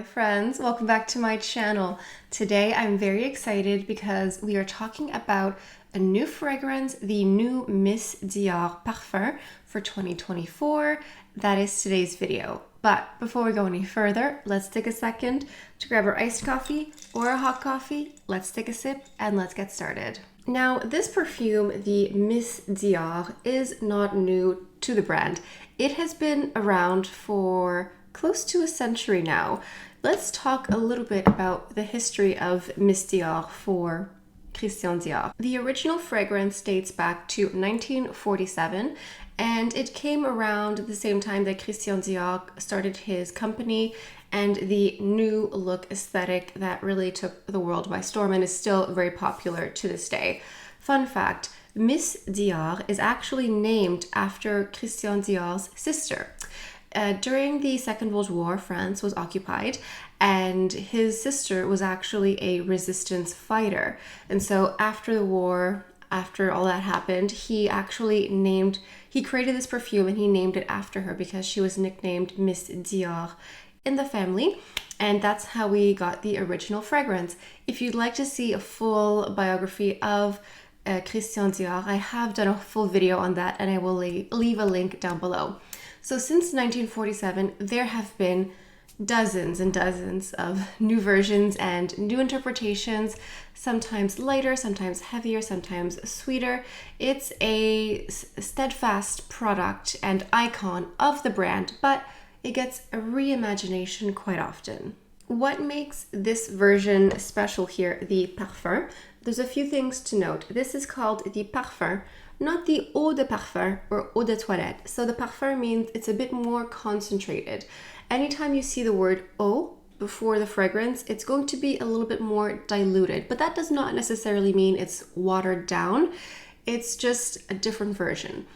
Hi friends, welcome back to my channel. Today I'm very excited because we are talking about a new fragrance, the new Miss Dior Parfum for 2024. That is today's video. But before we go any further, let's take a second to grab our iced coffee or a hot coffee. Let's take a sip and let's get started. Now, this perfume, the Miss Dior, is not new to the brand. It has been around for close to a century now. Let's talk a little bit about the history of Miss Dior for Christian Dior. The original fragrance dates back to 1947 and it came around the same time that Christian Dior started his company and the new look aesthetic that really took the world by storm and is still very popular to this day. Fun fact, Miss Dior is actually named after Christian Dior's sister. During the Second World War, France was occupied and his sister was actually a resistance fighter. And so after the war, after all that happened, he created this perfume and he named it after her because she was nicknamed Miss Dior in the family. And that's how we got the original fragrance. If you'd like to see a full biography of Christian Dior, I have done a full video on that and I will leave a link down below. So since 1947, there have been dozens and dozens of new versions and new interpretations, sometimes lighter, sometimes heavier, sometimes sweeter. It's a steadfast product and icon of the brand, but it gets a reimagination quite often. What makes this version special here, the Parfum? There's a few things to note. This is called the Parfum, not the eau de parfum or eau de toilette. So the parfum means it's a bit more concentrated. Anytime you see the word eau before the fragrance, it's going to be a little bit more diluted, but that does not necessarily mean it's watered down. It's just a different version.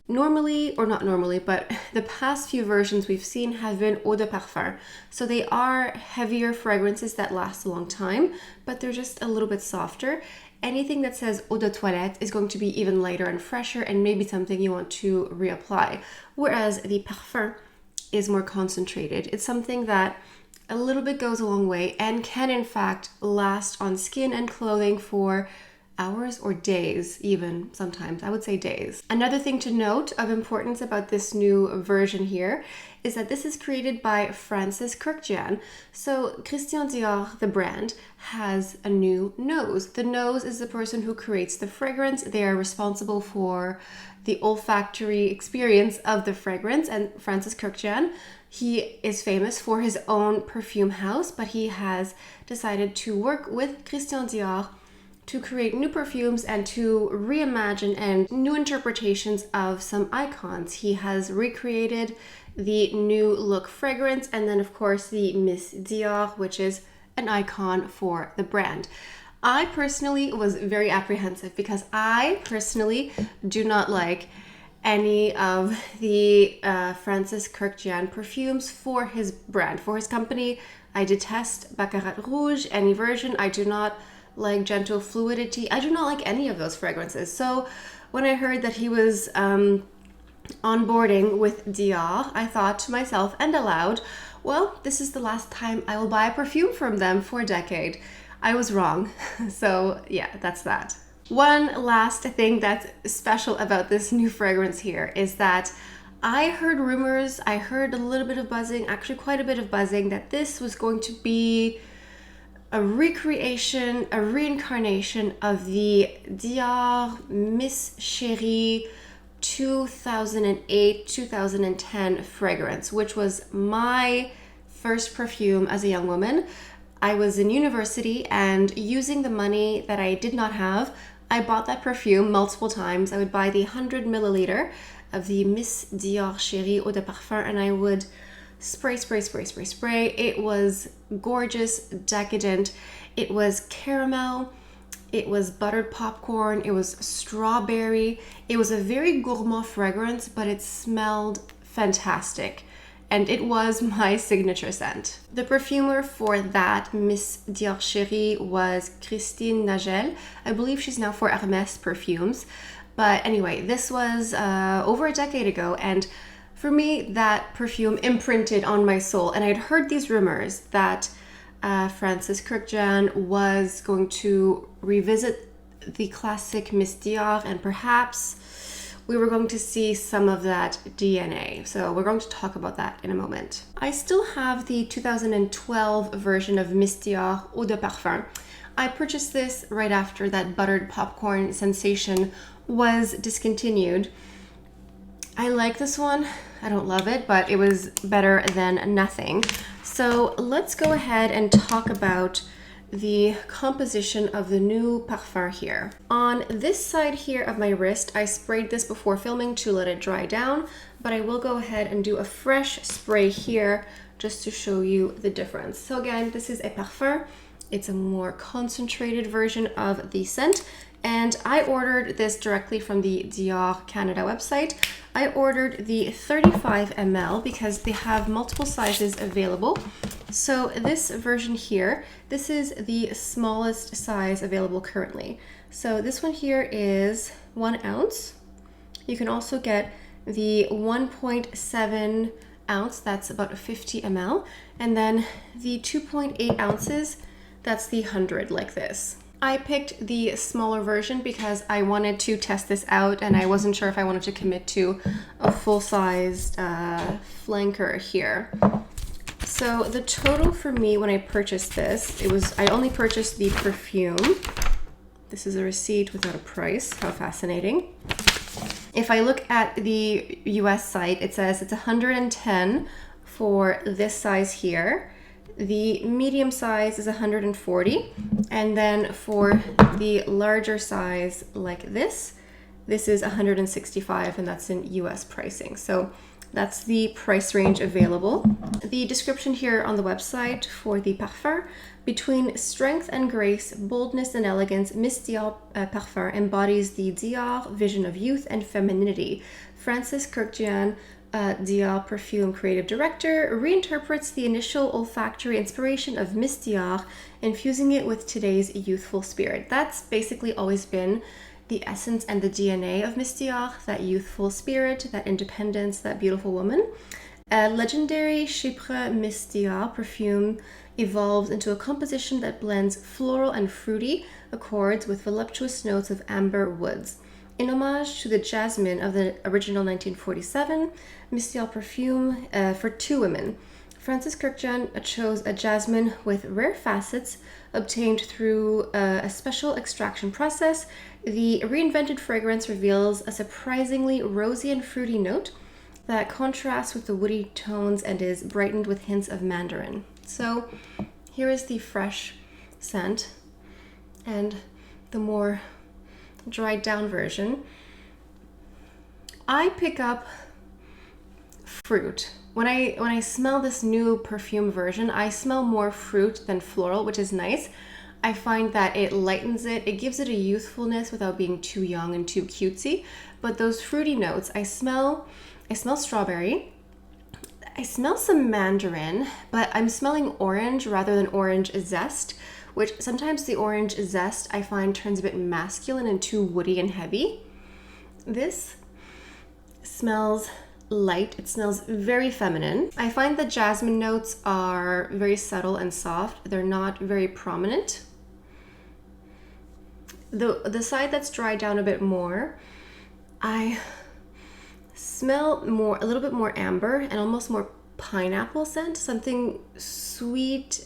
Normally, or not normally, but the past few versions we've seen have been eau de parfum. So they are heavier fragrances that last a long time, but they're just a little bit softer. Anything that says eau de toilette is going to be even lighter and fresher and maybe something you want to reapply. Whereas the parfum is more concentrated. It's something that a little bit goes a long way and can in fact last on skin and clothing for hours or days, even sometimes. I would say days. Another thing to note of importance about this new version here is that this is created by Francis Kurkdjian. So Christian Dior, the brand, has a new nose. The nose is the person who creates the fragrance. They are responsible for the olfactory experience of the fragrance. And Francis Kurkdjian, he is famous for his own perfume house, but he has decided to work with Christian Dior to create new perfumes and to reimagine and new interpretations of some icons. He has recreated the new look fragrance and then of course the Miss Dior, which is an icon for the brand. I personally was very apprehensive because I personally do not like any of the Francis Kurkdjian perfumes for his brand, for his company. I detest Baccarat Rouge, any version. I do not like Gentle Fluidity. I do not like any of those fragrances. So when I heard that he was onboarding with Dior, I thought to myself and aloud, well, this is the last time I will buy a perfume from them for a decade. I was wrong. So yeah, that's that. One last thing that's special about this new fragrance here is that I heard rumors, I heard a little bit of buzzing, actually quite a bit of buzzing, that this was going to be a recreation, a reincarnation of the Dior Miss Cherie 2008-2010 fragrance, which was my first perfume as a young woman. I was in university and using the money that I did not have, I bought that perfume multiple times. I would buy the 100 milliliter of the Miss Dior Cherie Eau de Parfum and I would spray. It was gorgeous, decadent. It was caramel. It was buttered popcorn. It was strawberry. It was a very gourmand fragrance, but it smelled fantastic. And it was my signature scent. The perfumer for that Miss Dior Cherie was Christine Nagel. I believe she's now for Hermès Perfumes. But anyway, this was over a decade ago and For me, that perfume imprinted on my soul, and I'd heard these rumors that Francis Kurkdjian was going to revisit the classic Miss Dior, and perhaps we were going to see some of that DNA. So we're going to talk about that in a moment. I still have the 2012 version of Miss Dior Eau de Parfum. I purchased this right after that buttered popcorn sensation was discontinued. I like this one. I don't love it, but it was better than nothing. So let's go ahead and talk about the composition of the new parfum here. On this side here of my wrist, I sprayed this before filming to let it dry down, but I will go ahead and do a fresh spray here just to show you the difference. So again, this is a parfum. It's a more concentrated version of the scent, and I ordered this directly from the Dior Canada website. I ordered the 35 ml because they have multiple sizes available. So this version here, this is the smallest size available currently. So this one here is 1 ounce. You can also get the 1.7 ounce, that's about 50 ml. And then the 2.8 ounces, that's the 100, like this. I picked the smaller version because I wanted to test this out and I wasn't sure if I wanted to commit to a full-sized flanker here. So the total for me when I purchased this, I only purchased the perfume. This is a receipt without a price. How fascinating. If I look at the US site, it says it's 110 for this size here. The medium size is 140, and then for the larger size like this is 165, and that's in US pricing. So that's the price range available. The description here on the website for the parfum: between strength and grace, boldness and elegance, Miss Dior Parfum embodies the Dior vision of youth and femininity. Francis Kurkdjian, Dior Perfume creative director, reinterprets the initial olfactory inspiration of Miss Dior, infusing it with today's youthful spirit. That's basically always been the essence and the DNA of Miss Dior, that youthful spirit, that independence, that beautiful woman. A legendary Cherie Miss Dior perfume evolves into a composition that blends floral and fruity accords with voluptuous notes of amber woods. In homage to the jasmine of the original 1947 Miss Dior perfume for two women, Francis Kurkdjian chose a jasmine with rare facets obtained through a special extraction process. The reinvented fragrance reveals a surprisingly rosy and fruity note that contrasts with the woody tones and is brightened with hints of mandarin. So here is the fresh scent and the more dried down version. I pick up fruit. When I smell this new perfume version, I smell more fruit than floral, which is nice. I find that it lightens it. It gives it a youthfulness without being too young and too cutesy. But those fruity notes, I smell strawberry. I smell some mandarin, but I'm smelling orange rather than orange zest, which sometimes the orange zest I find turns a bit masculine and too woody and heavy. This smells light. It smells very feminine. I find the jasmine notes are very subtle and soft. They're not very prominent. The side that's dried down a bit more, I smell a little bit more amber and almost more pineapple scent, something sweet,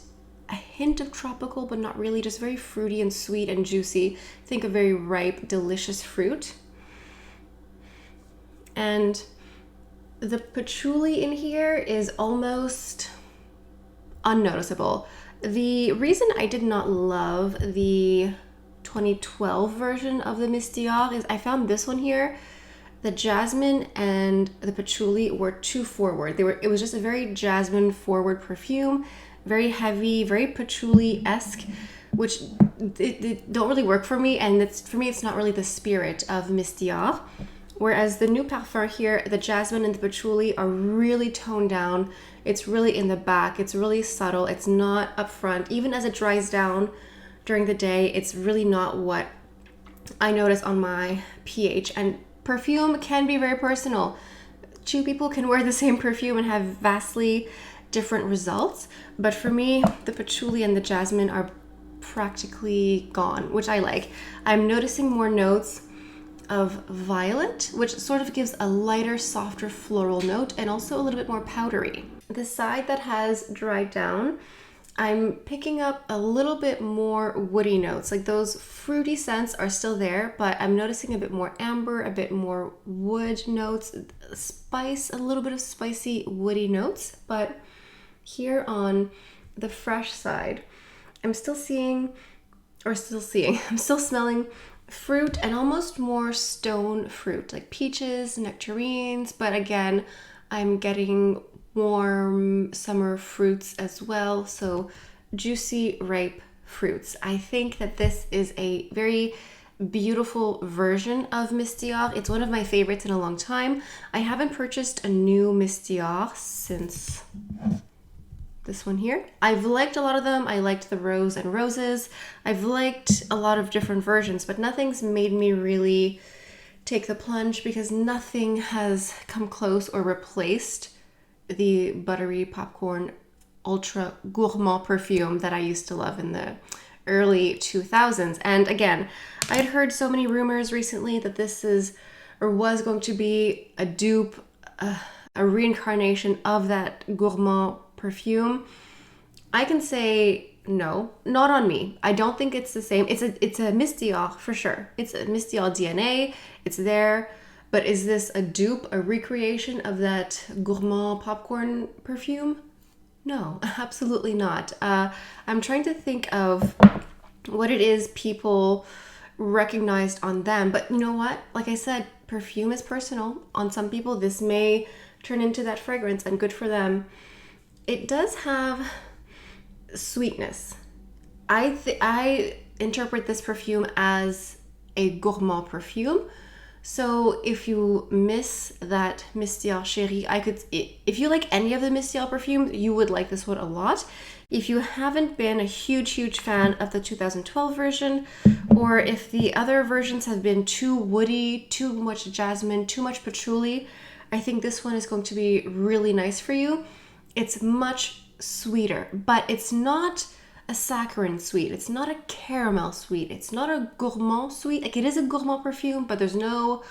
a hint of tropical, but not really, just very fruity and sweet and juicy. Think of very ripe, delicious fruit. And the patchouli in here is almost unnoticeable. The reason I did not love the 2012 version of the Miss Dior is I found this one here, the jasmine and the patchouli were too forward. It was just a very jasmine forward perfume, very heavy, very patchouli-esque, which it don't really work for me, and for me it's not really the spirit of Miss Dior. Whereas the new parfum here, the jasmine and the patchouli are really toned down. It's really in the back. It's really subtle. It's not up front. Even as it dries down during the day, it's really not what I notice on my pH. And perfume can be very personal. Two people can wear the same perfume and have vastly different results, but for me, the patchouli and the jasmine are practically gone, which I like. I'm noticing more notes of violet, which sort of gives a lighter, softer floral note and also a little bit more powdery. The side that has dried down, I'm picking up a little bit more woody notes. Like those fruity scents are still there, but I'm noticing a bit more amber, a bit more wood notes, spice, a little bit of spicy woody notes. But here on the fresh side, I'm still smelling fruit and almost more stone fruit, like peaches, nectarines, but again, I'm getting warm summer fruits as well, so juicy, ripe fruits. I think that this is a very beautiful version of Miss Dior. It's one of my favorites in a long time. I haven't purchased a new Miss Dior since this one here. I've liked a lot of them. I liked the Rose and Roses. I've liked a lot of different versions, but nothing's made me really take the plunge because nothing has come close or replaced the buttery popcorn ultra gourmand perfume that I used to love in the early 2000s. And again, I had heard so many rumors recently that this is or was going to be a dupe, a reincarnation of that gourmand perfume. I can say no, not on me. I don't think it's the same. It's a Miss Dior for sure. It's a Miss Dior DNA. It's there. But is this a dupe, a recreation of that gourmand popcorn perfume? No, absolutely not. I'm trying to think of what it is people recognized on them. But you know what? Like I said, perfume is personal. On some people, this may turn into that fragrance, and good for them. It does have sweetness. I interpret this perfume as a gourmand perfume. So if you miss that Miss Dior Cherie, if you like any of the Miss Dior perfumes, you would like this one a lot. If you haven't been a huge fan of the 2012 version, or if the other versions have been too woody, too much jasmine, too much patchouli, I think this one is going to be really nice for you. It's much sweeter, but it's not a saccharine sweet. It's not a caramel sweet. It's not a gourmand sweet. Like, it is a gourmand perfume, but there's no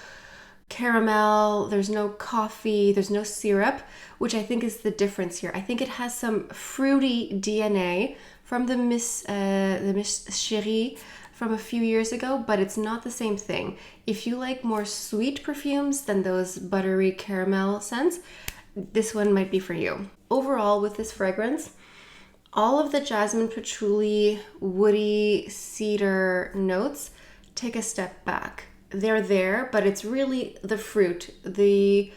caramel, there's no coffee, there's no syrup, which I think is the difference here. I think it has some fruity DNA from the Miss Cherie from a few years ago, but it's not the same thing. If you like more sweet perfumes than those buttery caramel scents, this one might be for you. Overall, with this fragrance, all of the jasmine, patchouli, woody, cedar notes take a step back. They're there, but it's really the fruit, the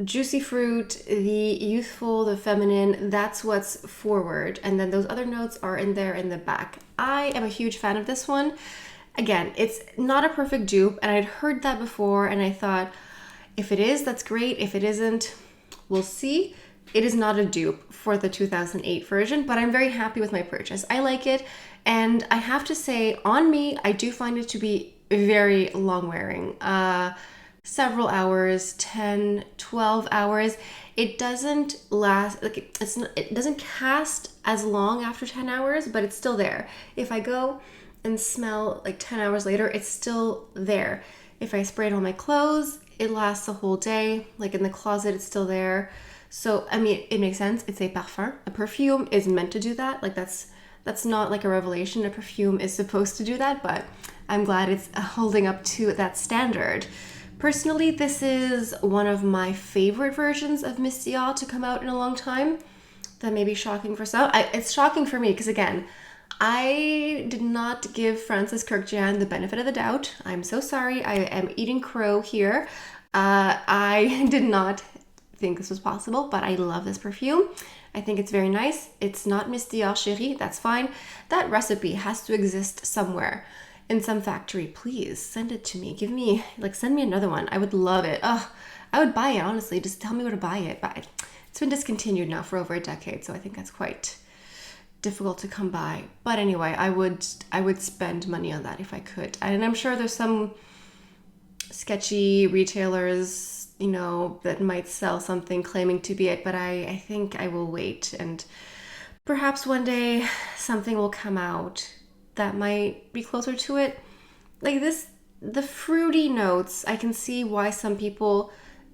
juicy fruit, the youthful, the feminine, that's what's forward. And then those other notes are in there in the back. I am a huge fan of this one. Again, it's not a perfect dupe, and I'd heard that before, and I thought, if it is, that's great. If it isn't, we'll see. It is not a dupe for the 2008 version, but I'm very happy with my purchase. I like it, and I have to say, on me, I do find it to be very long wearing. Several hours, 10, 12 hours. It doesn't last, like it doesn't cast as long after 10 hours, but it's still there. If I go and smell like 10 hours later, it's still there. If I spray it on my clothes, it lasts a whole day. Like in the closet, it's still there. So, I mean, it makes sense. It's a parfum. A perfume is meant to do that. Like that's not like a revelation. A perfume is supposed to do that, but I'm glad it's holding up to that standard. Personally, this is one of my favorite versions of Miss Dior to come out in a long time. That may be shocking for some. It's shocking for me because, again, I did not give Francis Kurkdjian the benefit of the doubt. I'm so sorry. I am eating crow here. I did not think this was possible, but I love this perfume. I think it's very nice. It's not Miss Dior Cherie. That's fine. That recipe has to exist somewhere. In some factory, please send it to me. Send me another one. I would love it. Oh, I would buy it, honestly. Just tell me where to buy it. But it's been discontinued now for over a decade, so I think that's quite difficult to come by. But anyway, I would spend money on that if I could. And I'm sure there's some sketchy retailers you know, that might sell something claiming to be it, but I think I will wait, and perhaps one day something will come out that might be closer to it. Like this, the fruity notes, I can see why some people,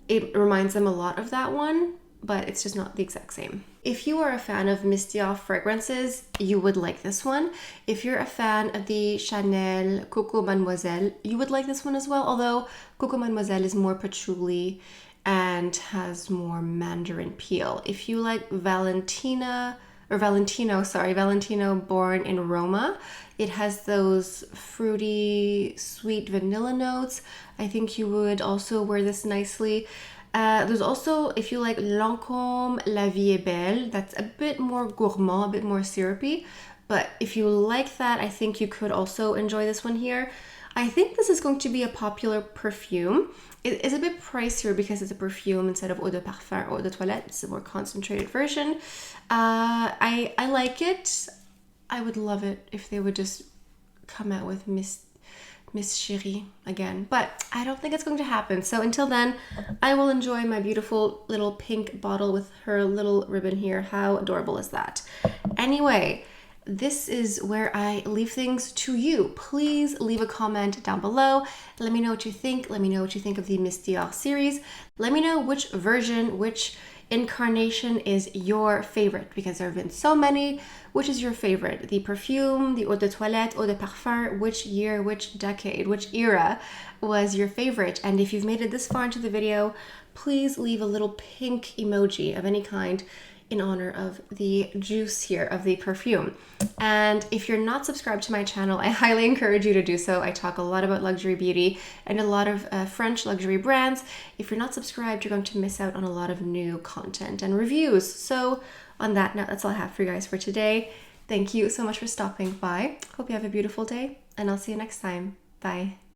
it reminds them a lot of that one, but it's just not the exact same. If you are a fan of Miss Dior fragrances, you would like this one. If you're a fan of the Chanel Coco Mademoiselle, you would like this one as well, although Coco Mademoiselle is more patchouli and has more mandarin peel. If you like Valentino, born in Roma, it has those fruity, sweet vanilla notes. I think you would also wear this nicely. There's also, if you like Lancôme La Vie est Belle, that's a bit more gourmand, a bit more syrupy. But if you like that, I think you could also enjoy this one here. I think this is going to be a popular perfume. It is a bit pricier because it's a perfume instead of eau de parfum or eau de toilette. It's a more concentrated version. I like it. I would love it if they would just come out with Miss Cherie again, but I don't think it's going to happen. So until then, I will enjoy my beautiful little pink bottle with her little ribbon here. How adorable is that? Anyway, this is where I leave things to you. Please leave a comment down below. Let me know what you think. Let me know what you think of the Miss Dior series. Let me know which version, which incarnation is your favorite, because there have been so many. Which is your favorite? The perfume, the eau de toilette, eau de parfum, which year, which decade, which era was your favorite? And if you've made it this far into the video, please leave a little pink emoji of any kind in honor of the juice here of the perfume. And if you're not subscribed to my channel, I highly encourage you to do so. I talk a lot about luxury beauty and a lot of French luxury brands. If you're not subscribed, you're going to miss out on a lot of new content and reviews. So on that note, that's all I have for you guys for today. Thank you so much for stopping by. Hope you have a beautiful day, and I'll see you next time. Bye.